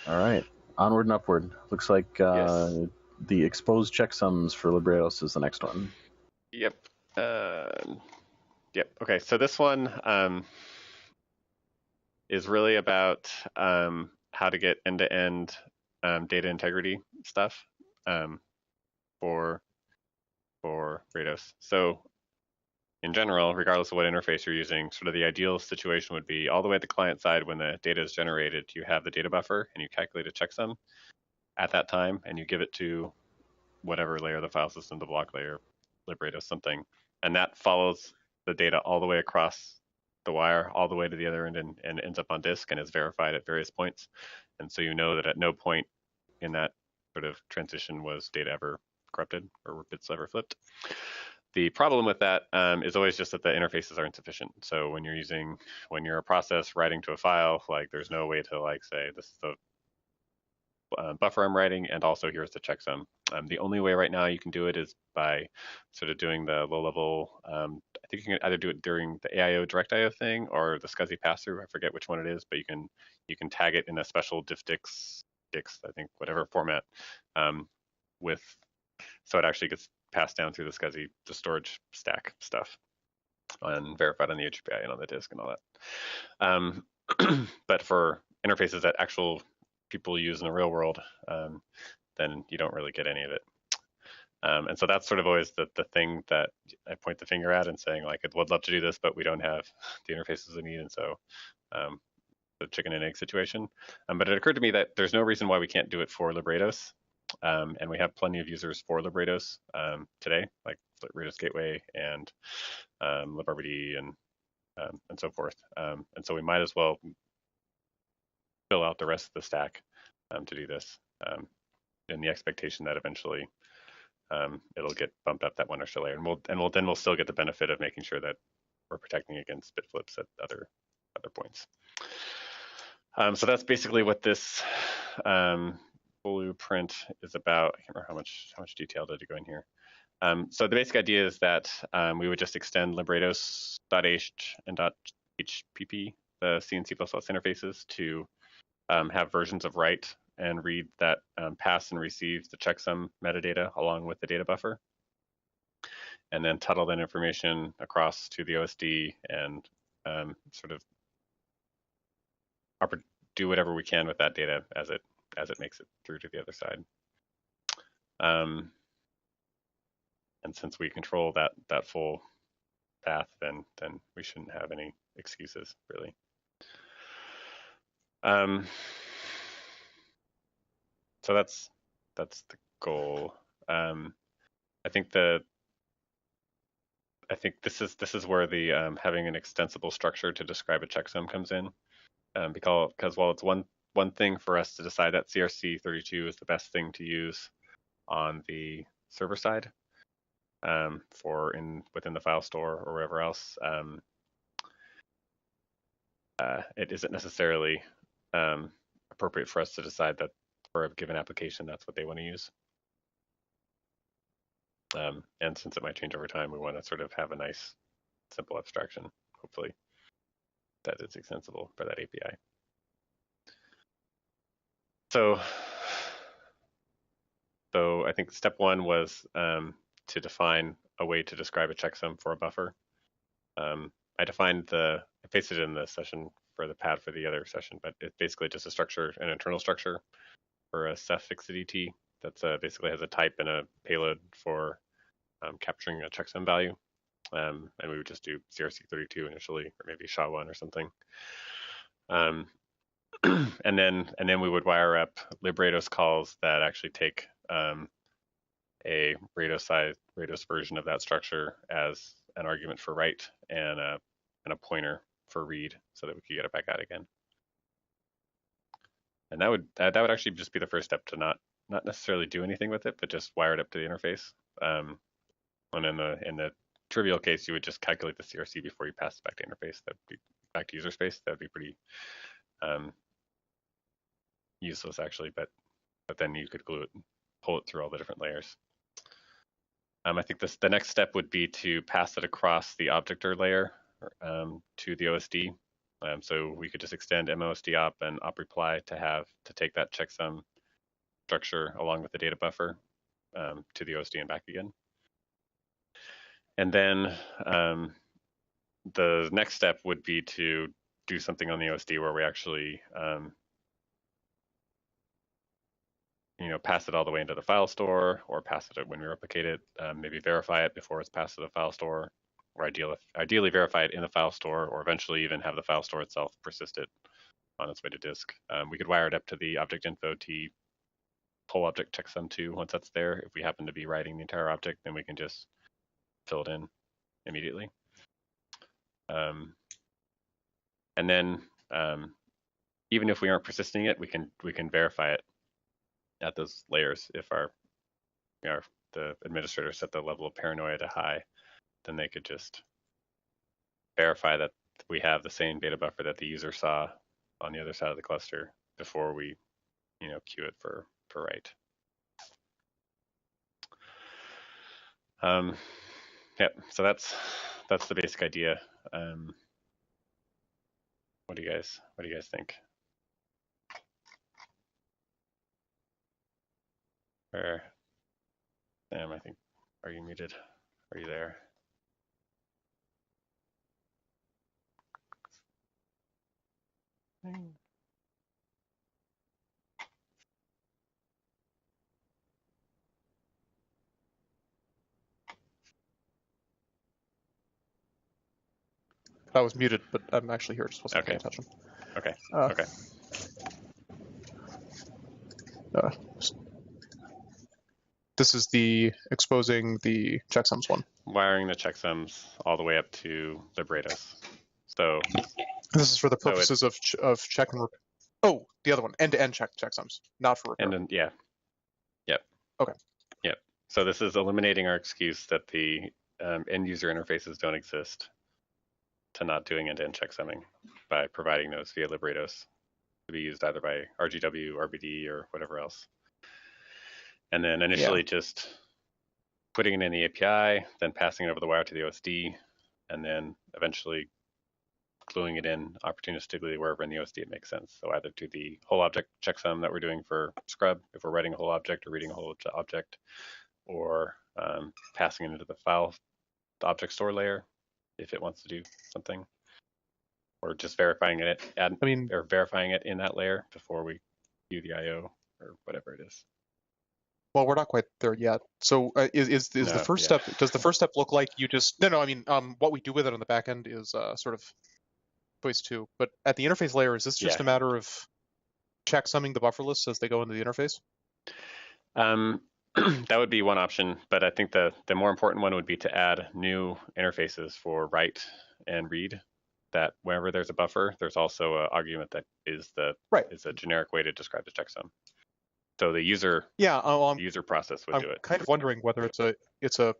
All right, onward and upward. Looks like Yes. the exposed checksums for librados is the next one. Yep. Uh, yep. Okay. So this one is really about how to get end-to-end data integrity stuff um, for Rados. So in general, regardless of what interface you're using, sort of the ideal situation would be all the way at the client side when the data is generated, you have the data buffer and you calculate a checksum at that time and you give it to whatever layer, the file system, the block layer, librados, something, and that follows the data all the way across the wire, all the way to the other end, and ends up on disk and is verified at various points. And so you know that at no point in that sort of transition was data ever corrupted or were bits ever flipped. The problem with that is always just that the interfaces are insufficient. So when you're a process writing to a file, like there's no way to like say this is the buffer I'm writing, and also here's the checksum. The only way right now you can do it is by sort of doing the low level. I think you can either do it during the AIO direct IO thing or the SCSI pass through. I forget which one it is, but you can tag it in a special diffdix, I think whatever format, um, with so it actually gets passed down through the SCSI, the storage stack stuff, and verified on the HPI and on the disk and all that. But for interfaces that actual people use in the real world, then you don't really get any of it. And so that's sort of always the thing that I point the finger at and saying like, I would love to do this, but we don't have the interfaces we need. And so um, the chicken and egg situation. But it occurred to me that there's no reason why we can't do it for librados. And we have plenty of users for librados today, like Librados Gateway and librd and so forth. And so we might as well fill out the rest of the stack to do this in the expectation that eventually it'll get bumped up that one extra layer, and we'll still get the benefit of making sure that we're protecting against bit flips at other points. So that's basically what this blueprint is about. I can't remember how much detail did it go in here. So the basic idea is that we would just extend librados.h and .hpp, the C and C++ interfaces, to have versions of write and read that pass and receive the checksum metadata along with the data buffer, and then tunnel that information across to the OSD and sort of do whatever we can with that data as it makes it through to the other side. And since we control that full path, then we shouldn't have any excuses really. So that's the goal. I think this is where the having an extensible structure to describe a checksum comes in, because while it's one thing for us to decide that CRC32 is the best thing to use on the server side for within the file store or wherever else, it isn't necessarily appropriate for us to decide that for a given application that's what they want to use. And since it might change over time, we want to sort of have a nice, simple abstraction, hopefully, that is extensible for that API. So I think step one was to define a way to describe a checksum for a buffer. I pasted it in the session for the pad for the other session, but it's basically just a structure, an internal structure for a Ceph fixed that's basically has a type and a payload for capturing a checksum value. And we would just do CRC32 initially, or maybe SHA-1 or something. And then we would wire up librados calls that actually take a Rados version of that structure as an argument for write and a pointer for read, so that we could get it back out again. And that would actually just be the first step to not necessarily do anything with it, but just wire it up to the interface. And in the trivial case, you would just calculate the CRC before you pass it back to interface. That'd be back to user space. That'd be pretty useless actually, but then you could glue it, pull it through all the different layers. I think the next step would be to pass it across the objector layer to the OSD So we could just extend MOSD op and op reply to take that checksum structure along with the data buffer to the OSD and back again. And then the next step would be to do something on the OSD where we actually pass it all the way into the file store, or pass it when we replicate it, maybe verify it before it's passed to the file store, or ideally verify it in the file store, or eventually even have the file store itself persist it on its way to disk. We could wire it up to the object info T whole object checksum 2 once that's there. If we happen to be writing the entire object, then we can just fill it in immediately. And then even if we aren't persisting it, we can verify it at those layers. If the administrator set the level of paranoia to high, then they could just verify that we have the same data buffer that the user saw on the other side of the cluster before we queue it for write. Yeah, so that's the basic idea. What do you guys think? Sam, I think, are you muted? Are you there? I was muted, but I'm actually here. Just wasn't paying attention. Okay. Okay. This is the exposing the checksums one. Wiring the checksums all the way up to librados. So this is for the purposes of check and oh, the other one, end-to-end checksums, not for repair. And yeah. Yep. Okay. Yep. So this is eliminating our excuse that the end user interfaces don't exist to not doing end-to-end checksumming by providing those via librados to be used either by RGW, RBD, or whatever else. And then initially just putting it in the API, then passing it over the wire to the OSD, and then eventually gluing it in opportunistically wherever in the OSD it makes sense. So either to the whole object checksum that we're doing for Scrub, if we're writing a whole object or reading a whole object, or passing it into the file, the object store layer, if it wants to do something, or just verifying it or verifying it in that layer before we do the IO or whatever it is. Well, we're not quite there yet. So is the first step? Does the first step look like you just no? I mean, what we do with it on the back end is sort of choice two. But at the interface layer, is this just a matter of checksumming the buffer lists as they go into the interface? That would be one option, but I think the more important one would be to add new interfaces for write and read. That whenever there's a buffer, there's also an argument that is a generic way to describe the checksum. So the user user process would do it. I'm kind of wondering whether it's a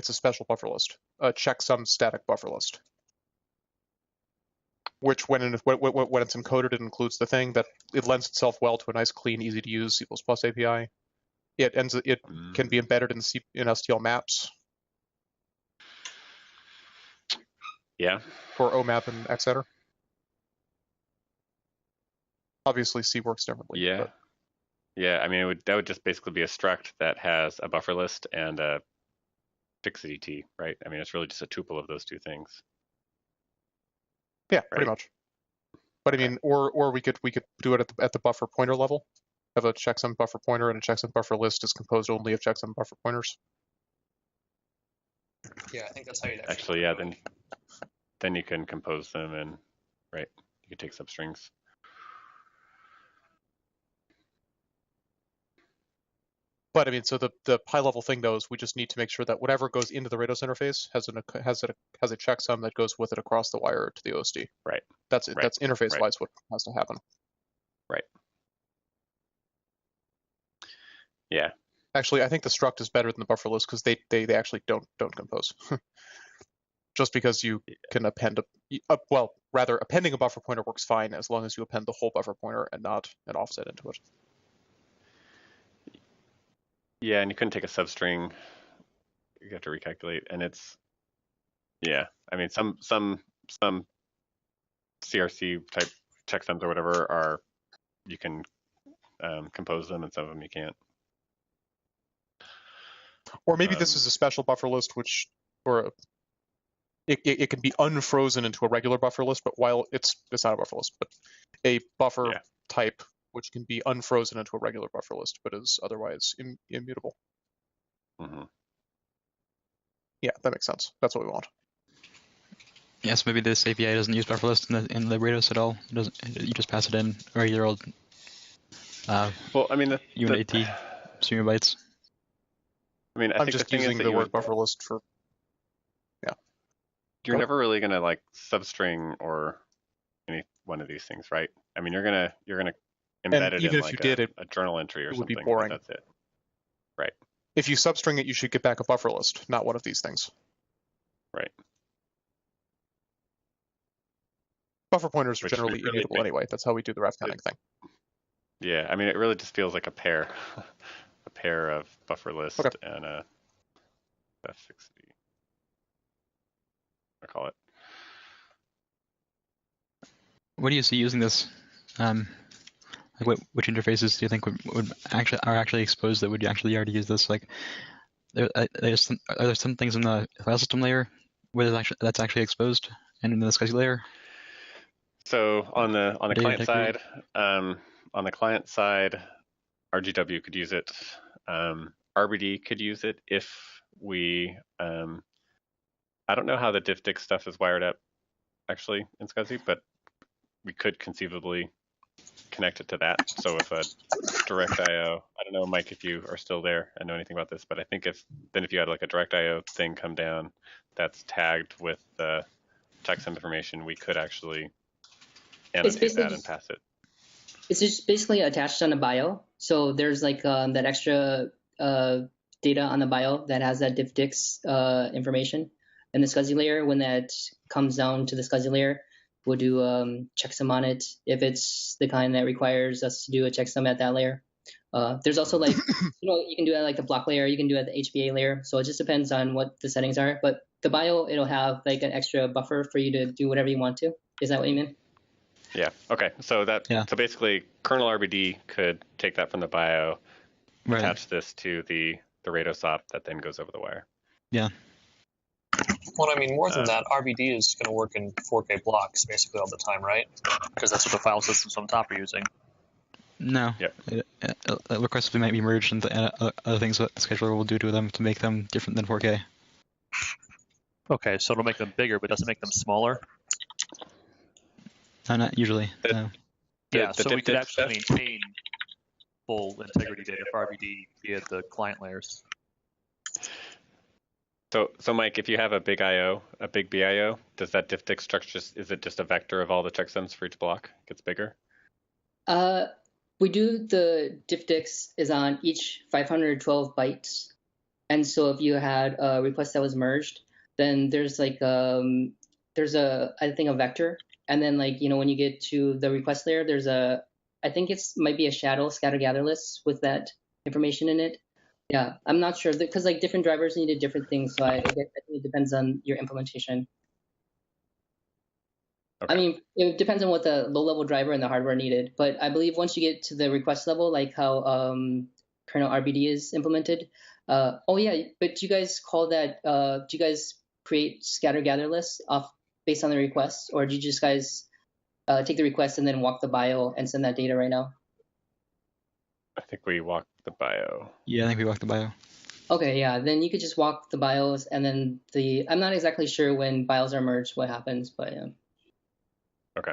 special buffer list, a checksum static buffer list, which when it's encoded, it includes the thing that it lends itself well to a nice, clean, easy to use C++ API. It can be embedded in STL maps. Yeah. For OMAP and etc. Obviously, C works differently. Yeah. But. Yeah, I mean, that would just basically be a struct that has a buffer list and a fixity T, right? I mean, it's really just a tuple of those two things. Yeah, pretty much. But I mean, or we could do it at the buffer pointer level. Have a checksum buffer pointer, and a checksum buffer list is composed only of checksum buffer pointers. Yeah, I think that's how you'd actually. Yeah, then you can compose them, and you can take substrings. But I mean, so the high level thing though is we just need to make sure that whatever goes into the Rados interface has a checksum that goes with it across the wire to the OSD. Right. That's it. Right. That's interface wise what has to happen. Right. Yeah. Actually, I think the struct is better than the buffer list because they actually don't compose. Just because you can append appending a buffer pointer works fine as long as you append the whole buffer pointer and not an offset into it. Yeah, and you couldn't take a substring. You have to recalculate, and it's I mean, some CRC type checksums or whatever are, you can compose them, and some of them you can't. Or maybe this is a special buffer list, it can be unfrozen into a regular buffer list, but while it's not a buffer list, but a buffer type which can be unfrozen into a regular buffer list, but is otherwise immutable. Mm-hmm. Yeah, that makes sense. That's what we want. Yes, maybe this API doesn't use buffer list in librados at all. It doesn't. You just pass it in regular old. Well, I mean, UNAT stream of bytes. I mean, I'm just using the word buffer list for. Yeah. You're never really gonna like substring or any one of these things, right? I mean, you're gonna embed it in like a journal entry or something. It would be boring. That's it. Right. If you substring it, you should get back a buffer list, not one of these things. Right. Buffer pointers are generally immutable anyway. That's how we do the ref counting thing. Yeah, I mean, it really just feels like a pair of buffer list and a F60. I call it. What do you see using this? Like which interfaces do you think are actually exposed that would actually already use this? Like, are there some things in the file system layer where that's actually exposed, and in the SCSI layer? So on the client side, RGW could use it. RBD could use it if we. I don't know how the diffdix stuff is wired up actually in SCSI, but we could conceivably connect it to that. So if a direct IO, I don't know, Mike, if you are still there and know anything about this, but I think if you had like a direct IO thing come down that's tagged with the checksum information, we could actually annotate that and pass it. It's just basically attached on a bio. So there's like that extra data on the bio that has that diffdix information. And the SCSI layer, when that comes down to the SCSI layer, we'll do checksum on it if it's the kind that requires us to do a checksum at that layer. There's also like, you can do it at like the block layer, you can do it at the HBA layer. So it just depends on what the settings are. But the bio, it'll have like an extra buffer for you to do whatever you want to. Is that what you mean? Yeah. Okay. So so basically, kernel RBD could take that from the bio, attach this to the Rados op that then goes over the wire. Yeah. Well, I mean, more than that, RBD is going to work in 4K blocks basically all the time, right? Because that's what the file systems on top are using. No. Yep. Requests might be merged into other things that the scheduler will do to them to make them different than 4K. Okay, so it'll make them bigger, but doesn't make them smaller? No, not usually. No. Yeah, so we could actually maintain full integrity data for RBD via the client layers. So Mike, if you have a big IO, a big BIO, does that diffdix structure is it just a vector of all the checksums for each block? It gets bigger? We do the diffdix is on each 512 bytes. And so if you had a request that was merged, then there's like there's a vector. And then like, when you get to the request layer, there's I think might be a shadow scatter gather list with that information in it. Yeah, I'm not sure because like different drivers needed different things, so I think it depends on your implementation. Okay. I mean, it depends on what the low-level driver and the hardware needed, but I believe once you get to the request level, like how kernel RBD is implemented. Oh yeah, but do you guys call that? Do you guys create scatter gather lists based on the request, or do you just guys take the request and then walk the bio and send that data right now? I think we walk the bio. Yeah, I think we walk the bio. Okay, yeah, then you could just walk the bios and then I'm not exactly sure when bios are merged what happens, but yeah. Okay.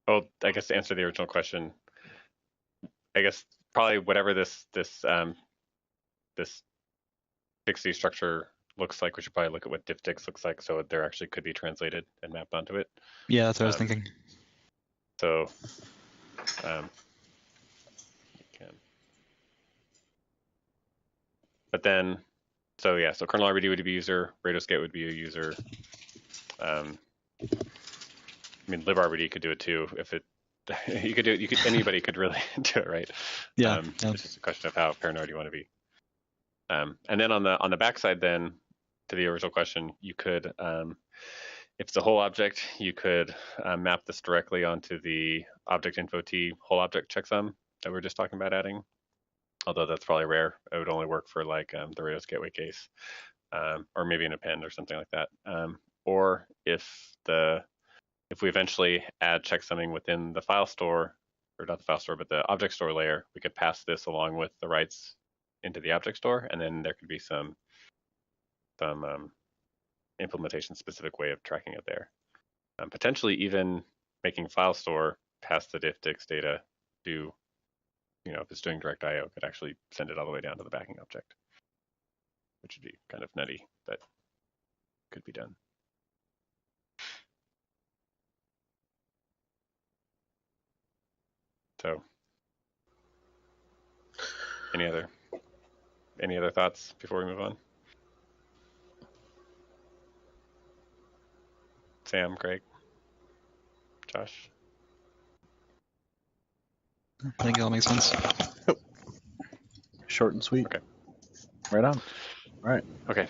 Well, I guess to answer the original question, I guess probably whatever this 60 structure looks like, we should probably look at what diffdix looks like so there actually could be translated and mapped onto it. Yeah, that's what I was thinking. So but then, so kernel RBD would be a user, RadioSCAT would be a user. I mean, librd could do it too. If you could do it, anybody could really do it, right? Yeah. It's just a question of how paranoid you want to be. And then on the backside, then to the original question, you could if it's a whole object, you could map this directly onto the object info t whole object checksum that we were just talking about adding. Although that's probably rare. It would only work for like the Rados gateway case, or maybe an append or something like that. Or if we eventually add checksumming within the file store, or not the file store, but the object store layer, we could pass this along with the writes into the object store, and then there could be some implementation specific way of tracking it there. Potentially even making file store pass the diffdix data to, if it's doing direct IO, could actually send it all the way down to the backing object, which would be kind of nutty, but could be done. So, any other thoughts before we move on? Sam, Greg, Josh? I think it all makes sense. Short and sweet. Okay. Right on. All right. Okay.